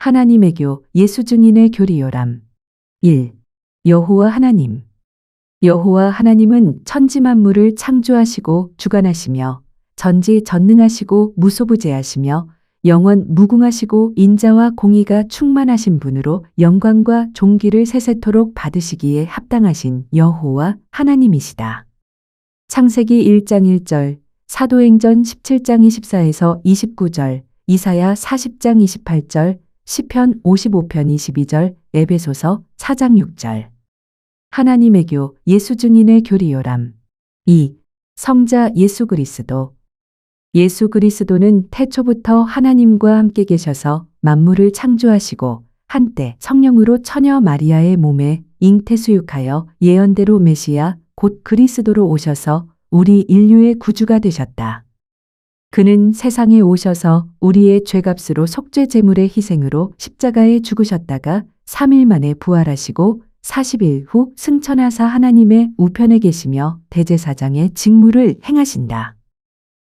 하나님의 교 예수 증인의 교리요람. 1. 여호와 하나님. 여호와 하나님은 천지 만물을 창조하시고 주관하시며 전지전능하시고 무소부재하시며 영원 무궁하시고 인자와 공의가 충만하신 분으로 영광과 존귀를 세세토록 받으시기에 합당하신 여호와 하나님이시다. 창세기 1장 1절, 사도행전 17장 24에서 29절, 이사야 40장 28절, 시편 55편 22절, 에베소서 4장 6절. 하나님의 교 예수 증인의 교리요람. 2. 성자 예수 그리스도. 예수 그리스도는 태초부터 하나님과 함께 계셔서 만물을 창조하시고 한때 성령으로 처녀 마리아의 몸에 잉태수육하여 예언대로 메시아 곧 그리스도로 오셔서 우리 인류의 구주가 되셨다. 그는 세상에 오셔서 우리의 죄값으로 속죄 제물의 희생으로 십자가에 죽으셨다가 3일 만에 부활하시고 40일 후 승천하사 하나님의 우편에 계시며 대제사장의 직무를 행하신다.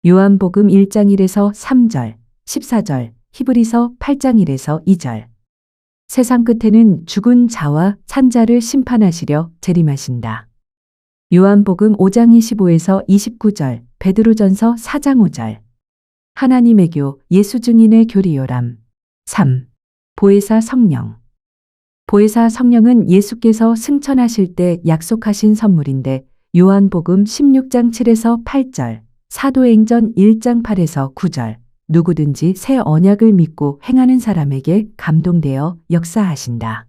요한복음 1장 1에서 3절, 14절, 히브리서 8장 1에서 2절. 세상 끝에는 죽은 자와 산 자를 심판하시려 재림하신다. 요한복음 5장 25에서 29절, 베드로전서 4장 5절. 하나님의 교 예수 증인의 교리요람. 3. 보혜사 성령. 보혜사 성령은 예수께서 승천하실 때 약속하신 선물인데 요한복음 16장 7에서 8절, 사도행전 1장 8에서 9절, 누구든지 새 언약을 믿고 행하는 사람에게 감동되어 역사하신다.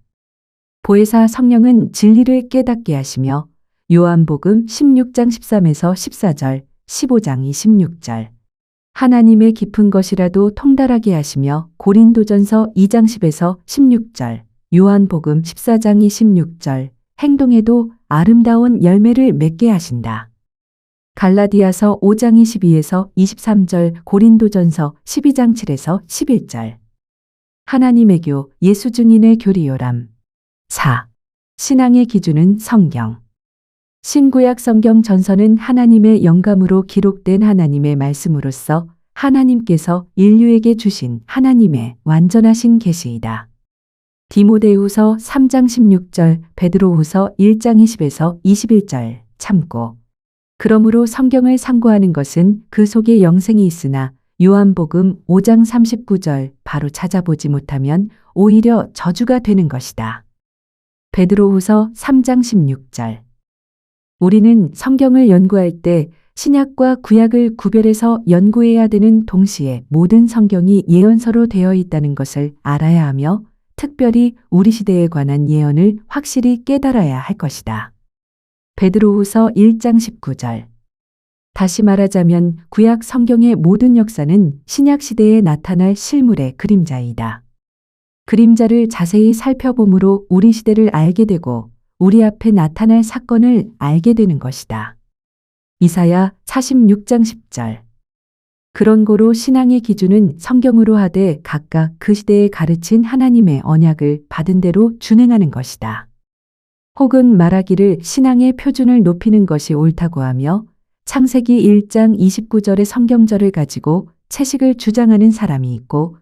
보혜사 성령은 진리를 깨닫게 하시며 요한복음 16장 13에서 14절, 15장 26절. 하나님의 깊은 것이라도 통달하게 하시며 고린도전서 2장 10에서 16절, 요한복음 14장 26절, 행동에도 아름다운 열매를 맺게 하신다. 갈라디아서 5장 22에서 23절, 고린도전서 12장 7에서 11절. 하나님의 교 예수 증인의 교리요람. 4. 신앙의 기준은 성경. 신구약 성경 전서는 하나님의 영감으로 기록된 하나님의 말씀으로서 하나님께서 인류에게 주신 하나님의 완전하신 계시이다. 디모데후서 3장 16절, 베드로후서 1장 20에서 21절 참고. 그러므로 성경을 상고하는 것은 그 속에 영생이 있으나 요한복음 5장 39절 바로 찾아보지 못하면 오히려 저주가 되는 것이다. 베드로후서 3장 16절. 우리는 성경을 연구할 때 신약과 구약을 구별해서 연구해야 되는 동시에 모든 성경이 예언서로 되어 있다는 것을 알아야 하며 특별히 우리 시대에 관한 예언을 확실히 깨달아야 할 것이다. 베드로후서 1장 19절. 다시 말하자면 구약 성경의 모든 역사는 신약 시대에 나타날 실물의 그림자이다. 그림자를 자세히 살펴봄으로 우리 시대를 알게 되고 우리 앞에 나타날 사건을 알게 되는 것이다. 이사야 46장 10절. 그런 고로 신앙의 기준은 성경으로 하되 각각 그 시대에 가르친 하나님의 언약을 받은 대로 준행하는 것이다. 혹은 말하기를 신앙의 표준을 높이는 것이 옳다고 하며 창세기 1장 29절의 성경절을 가지고 채식을 주장하는 사람이 있고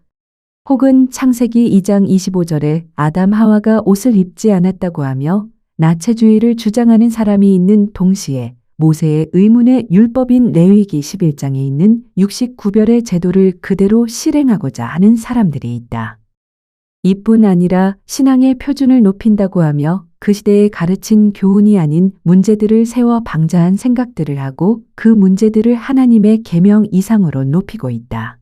혹은 창세기 2장 25절에 아담 하와가 옷을 입지 않았다고 하며 나체주의를 주장하는 사람이 있는 동시에 모세의 의문의 율법인 레위기 11장에 있는 육식 구별의 제도를 그대로 실행하고자 하는 사람들이 있다. 이뿐 아니라 신앙의 표준을 높인다고 하며 그 시대에 가르친 교훈이 아닌 문제들을 세워 방자한 생각들을 하고 그 문제들을 하나님의 계명 이상으로 높이고 있다.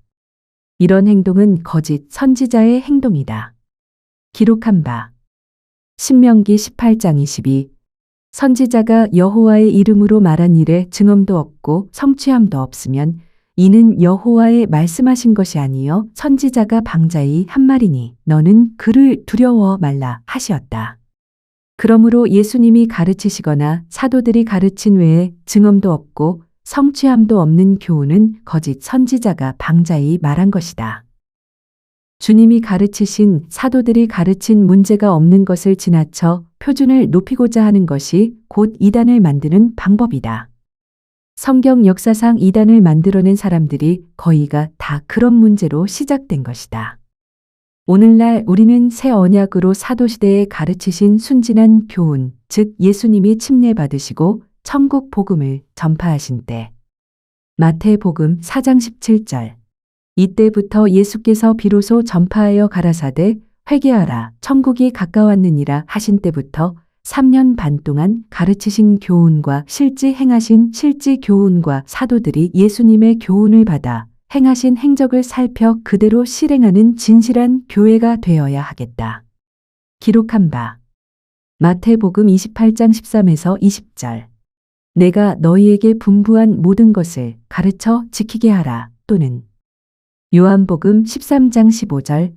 이런 행동은 거짓 선지자의 행동이다. 기록한 바 신명기 18장 22. 선지자가 여호와의 이름으로 말한 일에 증언도 없고 성취함도 없으면 이는 여호와의 말씀하신 것이 아니요 선지자가 방자히 한 말이니 너는 그를 두려워 말라 하시었다. 그러므로 예수님이 가르치시거나 사도들이 가르친 외에 증언도 없고 성취함도 없는 교훈은 거짓 선지자가 방자히 말한 것이다. 주님이 가르치신 사도들이 가르친 문제가 없는 것을 지나쳐 표준을 높이고자 하는 것이 곧 이단을 만드는 방법이다. 성경 역사상 이단을 만들어낸 사람들이 거의가 다 그런 문제로 시작된 것이다. 오늘날 우리는 새 언약으로 사도시대에 가르치신 순진한 교훈, 즉 예수님이 침례받으시고 천국 복음을 전파하신 때. 마태복음 4장 17절. 이때부터 예수께서 비로소 전파하여 가라사대 회개하라 천국이 가까웠느니라 하신 때부터 3년 반 동안 가르치신 교훈과 실제 행하신 실제 교훈과 사도들이 예수님의 교훈을 받아 행하신 행적을 살펴 그대로 실행하는 진실한 교회가 되어야 하겠다. 기록한 바. 마태복음 28장 13에서 20절. 내가 너희에게 분부한 모든 것을 가르쳐 지키게 하라. 또는 요한복음 13장 15절.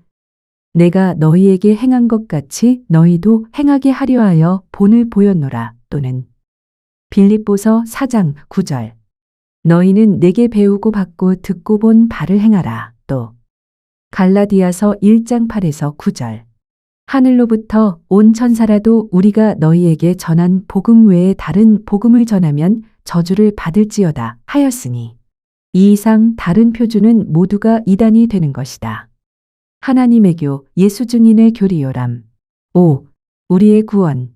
내가 너희에게 행한 것 같이 너희도 행하게 하려 하여 본을 보였노라. 또는 빌립보서 4장 9절. 너희는 내게 배우고 받고 듣고 본 바를 행하라. 또 갈라디아서 1장 8에서 9절. 하늘로부터 온 천사라도 우리가 너희에게 전한 복음 외에 다른 복음을 전하면 저주를 받을지어다 하였으니 이 이상 다른 표준은 모두가 이단이 되는 것이다. 하나님의 교 예수 증인의 교리요람. 5. 우리의 구원.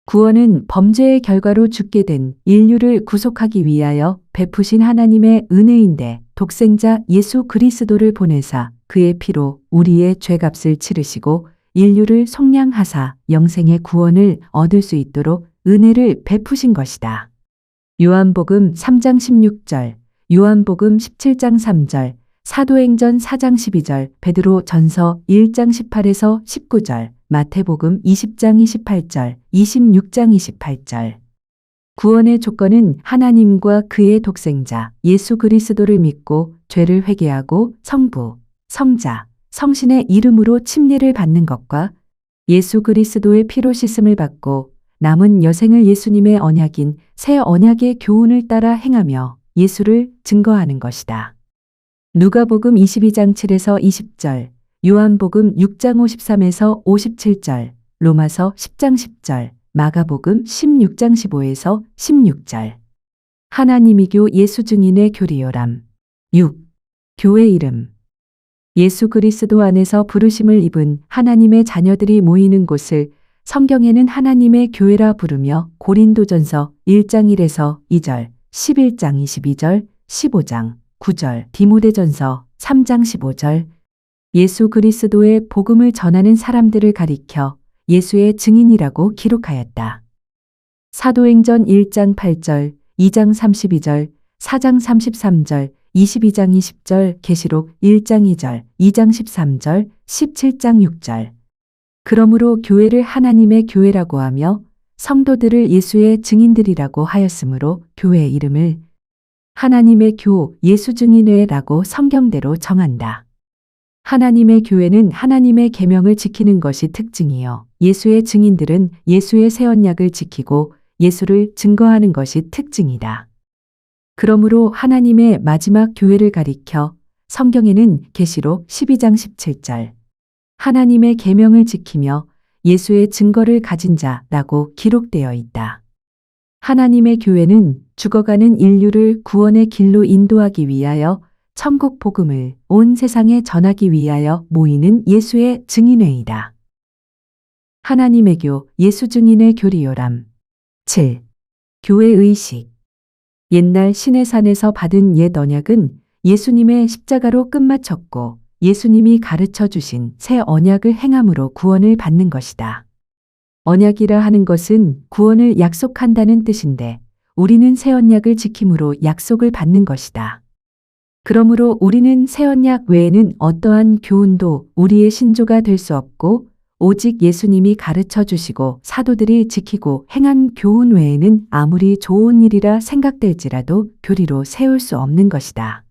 구원은 범죄의 결과로 죽게 된 인류를 구속하기 위하여 베푸신 하나님의 은혜인데 독생자 예수 그리스도를 보내사 그의 피로 우리의 죄값을 치르시고 인류를 속량하사 영생의 구원을 얻을 수 있도록 은혜를 베푸신 것이다. 요한복음 3장 16절, 요한복음 17장 3절, 사도행전 4장 12절, 베드로전서 1장 18에서 19절, 마태복음 20장 28절, 26장 28절. 구원의 조건은 하나님과 그의 독생자 예수 그리스도를 믿고 죄를 회개하고 성부, 성자, 성신의 이름으로 침례를 받는 것과 예수 그리스도의 피로 씻음을 받고 남은 여생을 예수님의 언약인 새 언약의 교훈을 따라 행하며 예수를 증거하는 것이다. 누가복음 22장 7에서 20절, 요한복음 6장 53에서 57절, 로마서 10장 10절, 마가복음 16장 15에서 16절. 하나님이교 예수 증인의 교리요람. 6. 교회 이름. 예수 그리스도 안에서 부르심을 입은 하나님의 자녀들이 모이는 곳을 성경에는 하나님의 교회라 부르며 고린도전서 1장 1에서 2절, 11장 22절, 15장 9절, 디모데전서 3장 15절, 예수 그리스도의 복음을 전하는 사람들을 가리켜 예수의 증인이라고 기록하였다. 사도행전 1장 8절, 2장 32절, 4장 33절, 22장 20절, 계시록 1장 2절, 2장 13절, 17장 6절. 그러므로 교회를 하나님의 교회라고 하며 성도들을 예수의 증인들이라고 하였으므로 교회 이름을 하나님의 교 예수 증인회라고 성경대로 정한다. 하나님의 교회는 하나님의 계명을 지키는 것이 특징이요. 예수의 증인들은 예수의 새 언약을 지키고 예수를 증거하는 것이 특징이다. 그러므로 하나님의 마지막 교회를 가리켜 성경에는 계시록 12장 17절 하나님의 계명을 지키며 예수의 증거를 가진 자라고 기록되어 있다. 하나님의 교회는 죽어가는 인류를 구원의 길로 인도하기 위하여 천국 복음을 온 세상에 전하기 위하여 모이는 예수의 증인회이다. 하나님의 교 예수 증인의 교리요람. 7. 교회 의식. 옛날 시내산에서 받은 옛 언약은 예수님의 십자가로 끝마쳤고 예수님이 가르쳐 주신 새 언약을 행함으로 구원을 받는 것이다. 언약이라 하는 것은 구원을 약속한다는 뜻인데 우리는 새 언약을 지킴으로 약속을 받는 것이다. 그러므로 우리는 새 언약 외에는 어떠한 교훈도 우리의 신조가 될 수 없고 오직 예수님이 가르쳐 주시고 사도들이 지키고 행한 교훈 외에는 아무리 좋은 일이라 생각될지라도 교리로 세울 수 없는 것이다.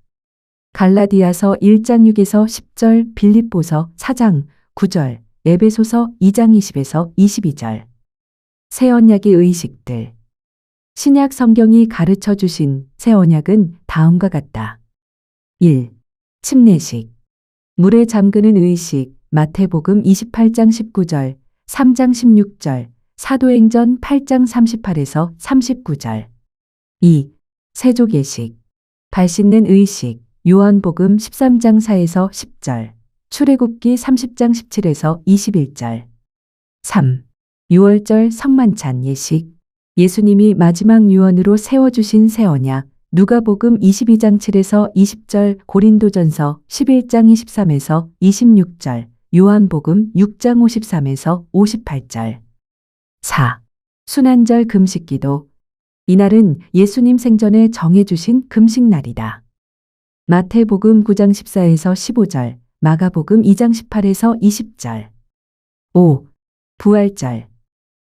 갈라디아서 1장 6에서 10절, 빌립보서 4장 9절, 에베소서 2장 20에서 22절. 새 언약의 의식들. 신약 성경이 가르쳐 주신 새 언약은 다음과 같다. 1. 침례식. 물에 잠그는 의식. 마태복음 28장 19절, 3장 16절, 사도행전 8장 38에서 39절. 2. 세족예식. 발 씻는 의식. 요한복음 13장 4에서 10절. 출애굽기 30장 17에서 21절. 3. 유월절 성만찬 예식. 예수님이 마지막 유언으로 세워주신 새 언약. 누가복음 22장 7에서 20절, 고린도전서 11장 23에서 26절, 요한복음 6장 53에서 58절. 4. 순환절 금식기도. 이날은 예수님 생전에 정해주신 금식날이다. 마태복음 9장 14에서 15절, 마가복음 2장 18에서 20절. 5. 부활절.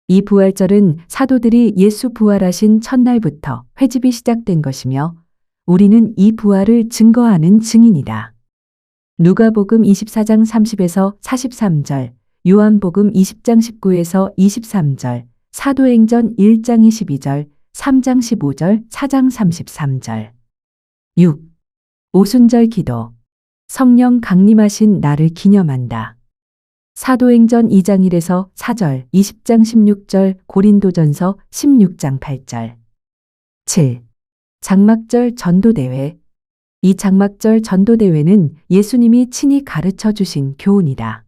이 부활절은 사도들이 예수 부활하신 첫날부터 회집이 시작된 것이며 우리는 이 부활을 증거하는 증인이다. 누가복음 24장 30에서 43절, 요한복음 20장 19에서 23절, 사도행전 1장 22절, 3장 15절, 4장 33절. 6. 오순절 기도. 성령 강림하신 날을 기념한다. 사도행전 2장 1에서 4절, 20장 16절, 고린도전서 16장 8절. 7. 장막절 전도대회. 이 장막절 전도대회는 예수님이 친히 가르쳐 주신 교훈이다.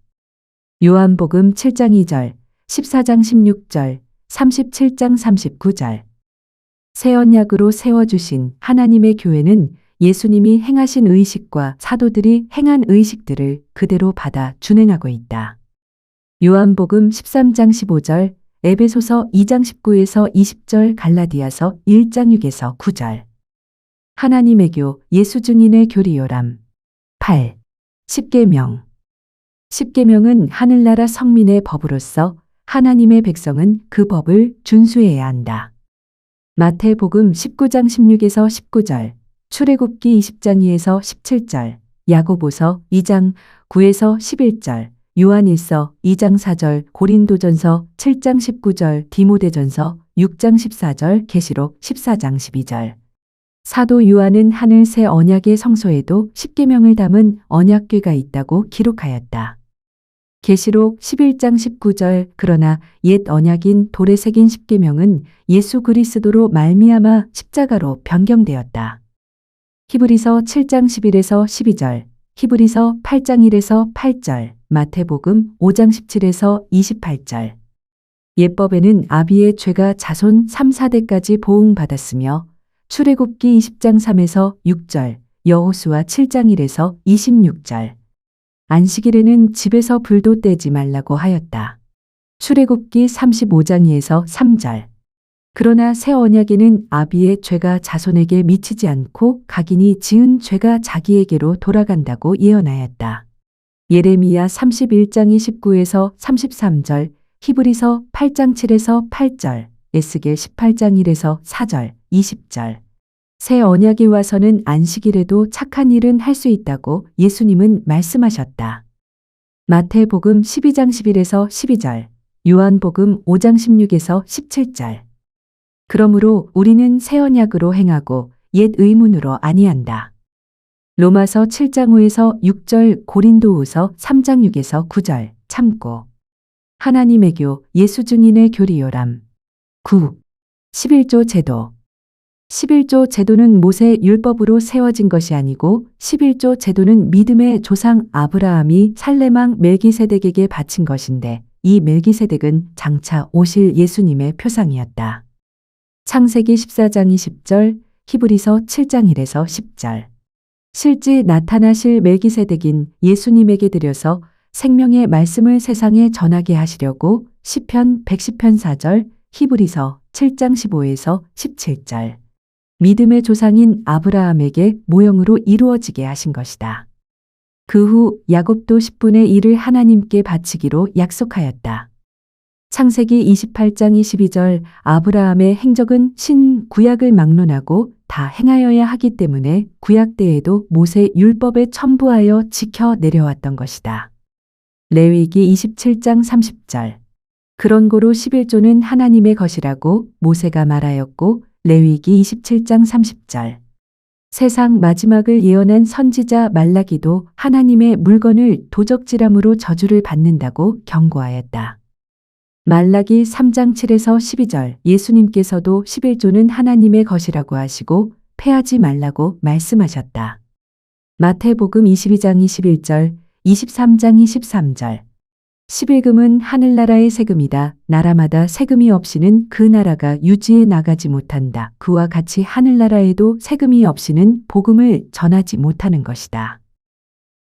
요한복음 7장 2절, 14장 16절, 37장 39절. 새 언약으로 세워주신 하나님의 교회는 예수님이 행하신 의식과 사도들이 행한 의식들을 그대로 받아 준행하고 있다. 요한복음 13장 15절, 에베소서 2장 19에서 20절, 갈라디아서 1장 6에서 9절. 하나님의 교, 예수 증인의 교리요람. 8. 십계명. 십계명은 하늘나라 성민의 법으로서 하나님의 백성은 그 법을 준수해야 한다. 마태복음 19장 16에서 19절, 출애굽기 20장 2에서 17절, 야고보서 2장 9에서 11절, 요한일서 2장 4절, 고린도전서 7장 19절, 디모데전서 6장 14절, 계시록 14장 12절. 사도 요한은 하늘 새 언약의 성소에도 십계명을 담은 언약궤가 있다고 기록하였다. 계시록 11장 19절. 그러나 옛 언약인 돌에 새긴 십계명은 예수 그리스도로 말미암아 십자가로 변경되었다. 히브리서 7장 11에서 12절, 히브리서 8장 1에서 8절, 마태복음 5장 17에서 28절. 옛법에는 아비의 죄가 자손 3, 4대까지 보응받았으며 출애굽기 20장 3에서 6절, 여호수아 7장 1에서 26절. 안식일에는 집에서 불도 떼지 말라고 하였다. 출애굽기 35장 2에서 3절. 그러나 새 언약에는 아비의 죄가 자손에게 미치지 않고 각인이 지은 죄가 자기에게로 돌아간다고 예언하였다. 예레미야 31장 29에서 33절, 히브리서 8장 7에서 8절, 에스겔 18장 1에서 4절, 20절. 새 언약에 와서는 안식일에도 착한 일은 할 수 있다고 예수님은 말씀하셨다. 마태복음 12장 11에서 12절, 요한복음 5장 16에서 17절. 그러므로 우리는 새 언약으로 행하고 옛 의문으로 아니한다. 로마서 7장 5에서 6절, 고린도후서 3장 6에서 9절, 참고. 하나님의 교, 예수 증인의 교리요람. 9. 11조 제도. 11조 제도는 모세 율법으로 세워진 것이 아니고 11조 제도는 믿음의 조상 아브라함이 살레망 멜기세덱에게 바친 것인데 이 멜기세덱은 장차 오실 예수님의 표상이었다. 창세기 14장 20절, 히브리서 7장 1에서 10절. 실제 나타나실 멜기세덱인 예수님에게 드려서 생명의 말씀을 세상에 전하게 하시려고 시편 110편 4절, 히브리서 7장 15에서 17절. 믿음의 조상인 아브라함에게 모형으로 이루어지게 하신 것이다. 그 후 야곱도 10분의 1을 하나님께 바치기로 약속하였다. 창세기 28장 22절. 아브라함의 행적은 신구약을 막론하고 다 행하여야 하기 때문에 구약 때에도 모세 율법에 첨부하여 지켜 내려왔던 것이다. 레위기 27장 30절. 그런 고로 11조는 하나님의 것이라고 모세가 말하였고 레위기 27장 30절. 세상 마지막을 예언한 선지자 말라기도 하나님의 물건을 도적질함으로 저주를 받는다고 경고하였다. 말라기 3장 7에서 12절. 예수님께서도 11조는 하나님의 것이라고 하시고 패하지 말라고 말씀하셨다. 마태복음 22장 21절. 23장 23절. 11금은 하늘나라의 세금이다. 나라마다 세금이 없이는 그 나라가 유지해 나가지 못한다. 그와 같이 하늘나라에도 세금이 없이는 복음을 전하지 못하는 것이다.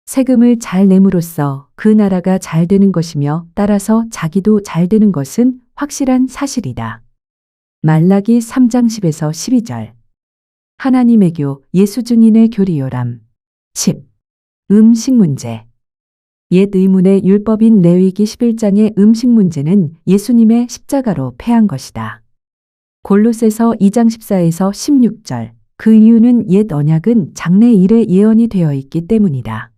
세금을 잘 내므로써 그 나라가 잘 되는 것이며 따라서 자기도 잘 되는 것은 확실한 사실이다. 말라기 3장 10에서 12절. 하나님의 교, 예수 증인의 교리요람. 10. 음식 문제. 옛 의문의 율법인 레위기 11장의 음식 문제는 예수님의 십자가로 패한 것이다. 골로새서 2장 14에서 16절. 그 이유는 옛 언약은 장래 일의 예언이 되어 있기 때문이다.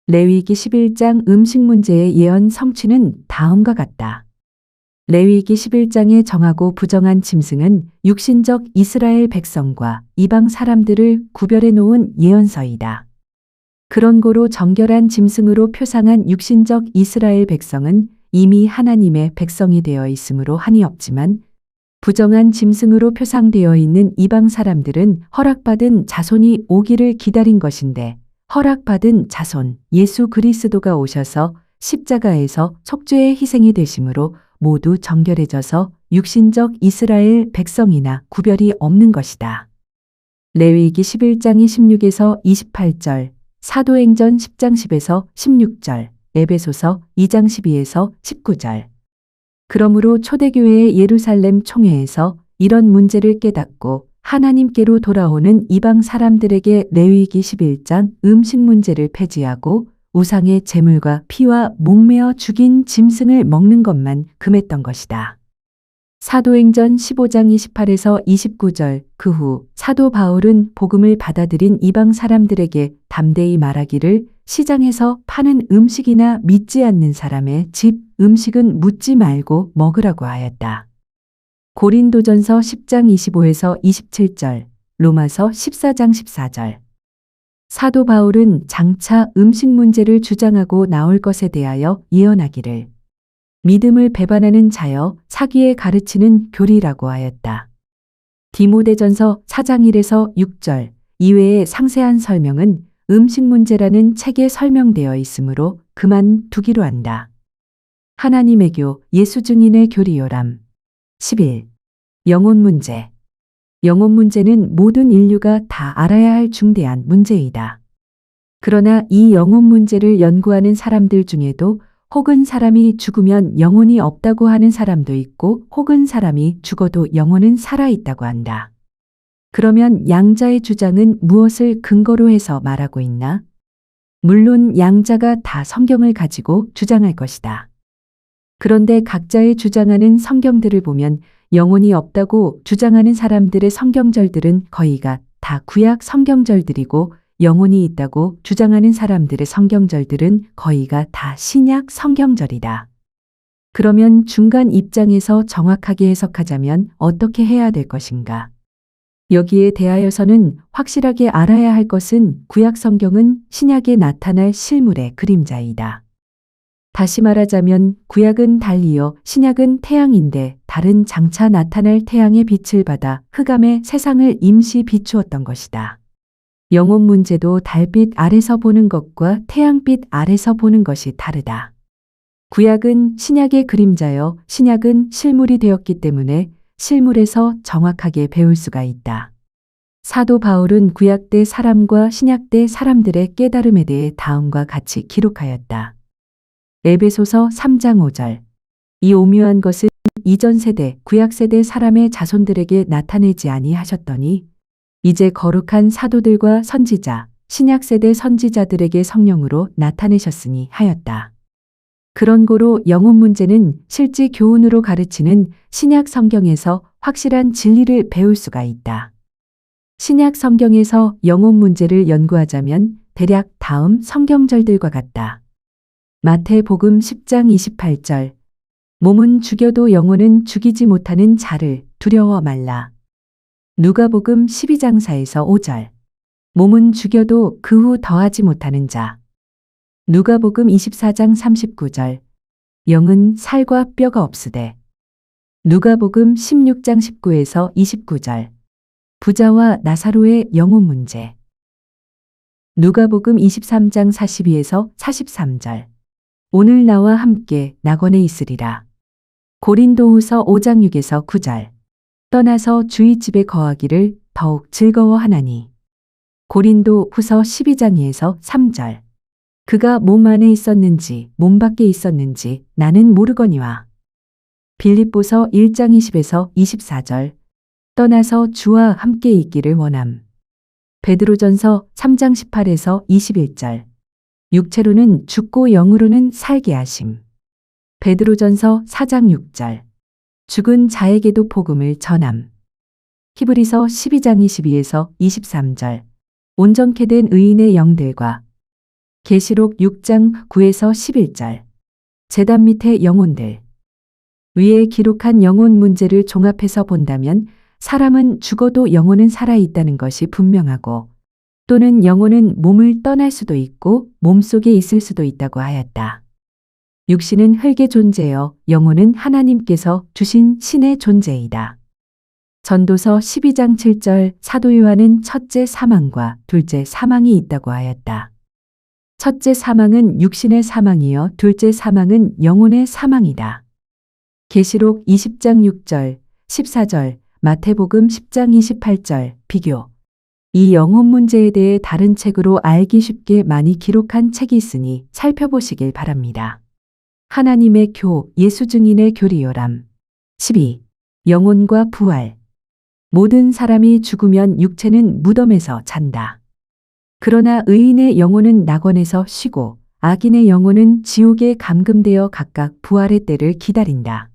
레위기 11장 음식 문제의 예언 성취는 다음과 같다. 레위기 11장에 정하고 부정한 짐승은 육신적 이스라엘 백성과 이방 사람들을 구별해 놓은 예언서이다. 그런 고로 정결한 짐승으로 표상한 육신적 이스라엘 백성은 이미 하나님의 백성이 되어 있으므로 한이 없지만 부정한 짐승으로 표상되어 있는 이방 사람들은 허락받은 자손이 오기를 기다린 것인데 허락받은 자손 예수 그리스도가 오셔서 십자가에서 속죄의 희생이 되심으로 모두 정결해져서 육신적 이스라엘 백성이나 구별이 없는 것이다. 레위기 11장 26에서 28절, 사도행전 10장 10에서 16절, 에베소서 2장 12에서 19절. 그러므로 초대교회의 예루살렘 총회에서 이런 문제를 깨닫고 하나님께로 돌아오는 이방 사람들에게 레위기 11장 음식 문제를 폐지하고 우상의 제물과 피와 목매어 죽인 짐승을 먹는 것만 금했던 것이다. 사도행전 15장 28에서 29절. 그 후 사도 바울은 복음을 받아들인 이방 사람들에게 담대히 말하기를 시장에서 파는 음식이나 믿지 않는 사람의 집 음식은 묻지 말고 먹으라고 하였다. 고린도전서 10장 25에서 27절, 로마서 14장 14절. 사도 바울은 장차 음식 문제를 주장하고 나올 것에 대하여 예언하기를 믿음을 배반하는 자여 사기에 가르치는 교리라고 하였다. 디모데전서 4장 1에서 6절 이외의 상세한 설명은 음식 문제라는 책에 설명되어 있으므로 그만두기로 한다. 하나님의 교, 예수 증인의 교리요람. 11. 영혼 문제. 영혼 문제는 모든 인류가 다 알아야 할 중대한 문제이다. 그러나 이 영혼 문제를 연구하는 사람들 중에도 혹은 사람이 죽으면 영혼이 없다고 하는 사람도 있고 혹은 사람이 죽어도 영혼은 살아있다고 한다. 그러면 양자의 주장은 무엇을 근거로 해서 말하고 있나? 물론 양자가 다 성경을 가지고 주장할 것이다. 그런데 각자의 주장하는 성경들을 보면 영혼이 없다고 주장하는 사람들의 성경절들은 거의가 다 구약 성경절들이고 영혼이 있다고 주장하는 사람들의 성경절들은 거의가 다 신약 성경절이다. 그러면 중간 입장에서 정확하게 해석하자면 어떻게 해야 될 것인가? 여기에 대하여서는 확실하게 알아야 할 것은 구약 성경은 신약에 나타날 실물의 그림자이다. 다시 말하자면 구약은 달리요 신약은 태양인데 달은 장차 나타날 태양의 빛을 받아 흑암의 세상을 임시 비추었던 것이다. 영혼 문제도 달빛 아래서 보는 것과 태양빛 아래서 보는 것이 다르다. 구약은 신약의 그림자여 신약은 실물이 되었기 때문에 실물에서 정확하게 배울 수가 있다. 사도 바울은 구약 때 사람과 신약 때 사람들의 깨달음에 대해 다음과 같이 기록하였다. 에베소서 3장 5절. 이 오묘한 것은 이전 세대, 구약 세대 사람의 자손들에게 나타내지 아니하셨더니 이제 거룩한 사도들과 선지자, 신약 세대 선지자들에게 성령으로 나타내셨으니 하였다. 그런 고로 영혼 문제는 실제 교훈으로 가르치는 신약 성경에서 확실한 진리를 배울 수가 있다. 신약 성경에서 영혼 문제를 연구하자면 대략 다음 성경절들과 같다. 마태복음 10장 28절. 몸은 죽여도 영혼은 죽이지 못하는 자를 두려워 말라. 누가복음 12장 4에서 5절. 몸은 죽여도 그 후 더하지 못하는 자. 누가복음 24장 39절. 영은 살과 뼈가 없으되. 누가복음 16장 19에서 29절. 부자와 나사로의 영혼 문제. 누가복음 23장 42에서 43절. 오늘 나와 함께 낙원에 있으리라. 고린도후서 5장 6에서 9절. 떠나서 주의 집에 거하기를 더욱 즐거워하나니. 고린도후서 12장 2에서 3절. 그가 몸 안에 있었는지 몸 밖에 있었는지 나는 모르거니와. 빌립보서 1장 20에서 24절. 떠나서 주와 함께 있기를 원함. 베드로전서 3장 18에서 21절. 육체로는 죽고 영으로는 살게 하심. 베드로전서 4장 6절. 죽은 자에게도 복음을 전함. 히브리서 12장 22에서 23절. 온전케 된 의인의 영들과 계시록 6장 9에서 11절. 제단 밑의 영혼들. 위에 기록한 영혼 문제를 종합해서 본다면 사람은 죽어도 영혼은 살아있다는 것이 분명하고 또는 영혼은 몸을 떠날 수도 있고 몸속에 있을 수도 있다고 하였다. 육신은 흙의 존재여 영혼은 하나님께서 주신 신의 존재이다. 전도서 12장 7절 사도 요한은 첫째 사망과 둘째 사망이 있다고 하였다. 첫째 사망은 육신의 사망이요 둘째 사망은 영혼의 사망이다. 계시록 20장 6절, 14절, 마태복음 10장 28절 비교. 이 영혼 문제에 대해 다른 책으로 알기 쉽게 많이 기록한 책이 있으니 살펴보시길 바랍니다. 하나님의 예수 증인의 교리요람. 12. 영혼과 부활. 모든 사람이 죽으면 육체는 무덤에서 잔다. 그러나 의인의 영혼은 낙원에서 쉬고 악인의 영혼은 지옥에 감금되어 각각 부활의 때를 기다린다.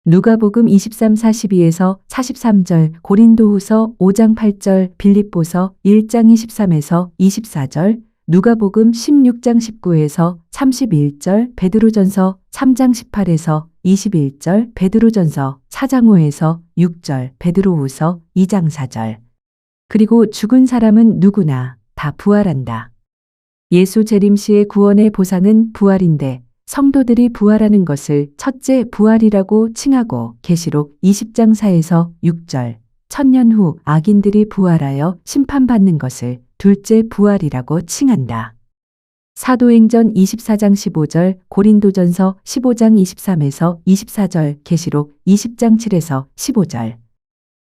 누가복음 23, 42에서 43절, 고린도후서 5장 8절, 빌립보서 1장 23에서 24절, 누가복음 16장 19에서 31절, 베드로전서 3장 18에서 21절, 베드로전서 4장 5에서 6절, 베드로후서 2장 4절. 그리고 죽은 사람은 누구나 다 부활한다. 예수 재림시의 구원의 보상은 부활인데 성도들이 부활하는 것을 첫째 부활이라고 칭하고 계시록 20장 4에서 6절, 천년 후 악인들이 부활하여 심판받는 것을 둘째 부활이라고 칭한다. 사도행전 24장 15절, 고린도전서 15장 23에서 24절, 계시록 20장 7에서 15절.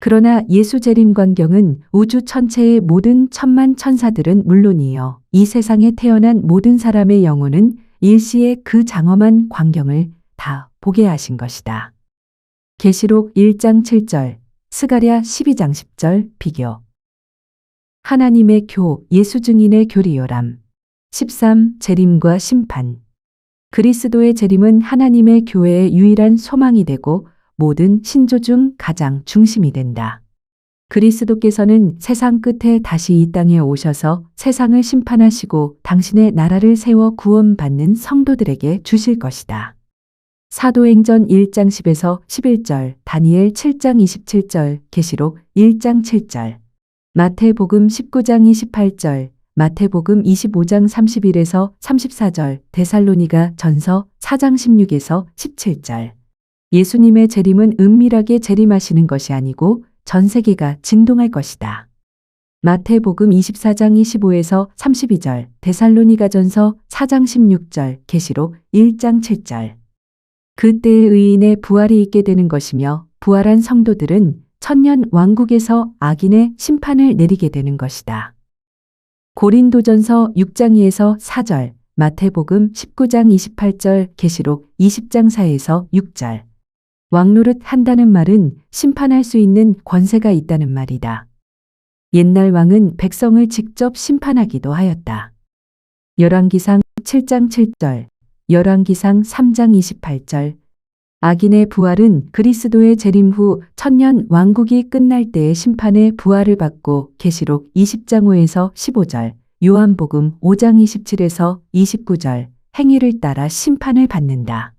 그러나 예수 재림 광경은 우주 천체의 모든 천만 천사들은 물론이요 이 세상에 태어난 모든 사람의 영혼은 일시에 그 장엄한 광경을 다 보게 하신 것이다. 계시록 1장 7절, 스가랴 12장 10절 비교. 하나님의 예수 증인의 교리요람. 13. 재림과 심판. 그리스도의 재림은 하나님의 교회의 유일한 소망이 되고 모든 신조 중 가장 중심이 된다. 그리스도께서는 세상 끝에 다시 이 땅에 오셔서 세상을 심판하시고 당신의 나라를 세워 구원받는 성도들에게 주실 것이다. 사도행전 1장 10에서 11절, 다니엘 7장 27절, 계시록 1장 7절, 마태복음 19장 28절, 마태복음 25장 31에서 34절, 데살로니가 전서 4장 16에서 17절. 예수님의 재림은 은밀하게 재림하시는 것이 아니고 전 세계가 진동할 것이다. 마태복음 24장 25에서 32절, 데살로니가전서 4장 16절, 계시록 1장 7절. 그때의 의인의 부활이 있게 되는 것이며 부활한 성도들은 천년 왕국에서 악인의 심판을 내리게 되는 것이다. 고린도전서 6장 2에서 4절, 마태복음 19장 28절, 계시록 20장 4에서 6절. 왕노릇 한다는 말은 심판할 수 있는 권세가 있다는 말이다. 옛날 왕은 백성을 직접 심판하기도 하였다. 열왕기상 7장 7절, 열왕기상 3장 28절. 악인의 부활은 그리스도의 재림 후 천년 왕국이 끝날 때의 심판의 부활을 받고 계시록 20장 5에서 15절, 요한복음 5장 27에서 29절 행위를 따라 심판을 받는다.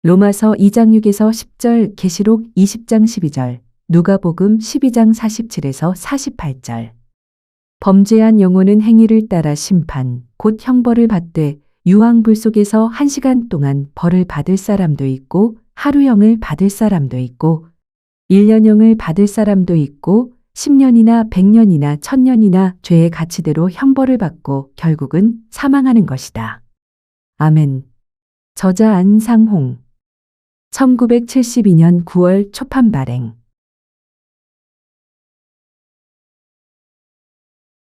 로마서 2장 6에서 10절, 계시록 20장 12절, 누가복음 12장 47에서 48절. 범죄한 영혼은 행위를 따라 심판, 곧 형벌을 받되 유황불 속에서 1시간 동안 벌을 받을 사람도 있고 하루형을 받을 사람도 있고 1년형을 받을 사람도 있고 10년이나 100년이나 1000년이나 죄의 가치대로 형벌을 받고 결국은 사망하는 것이다. 아멘. 저자 안상홍 1972년 9월 초판 발행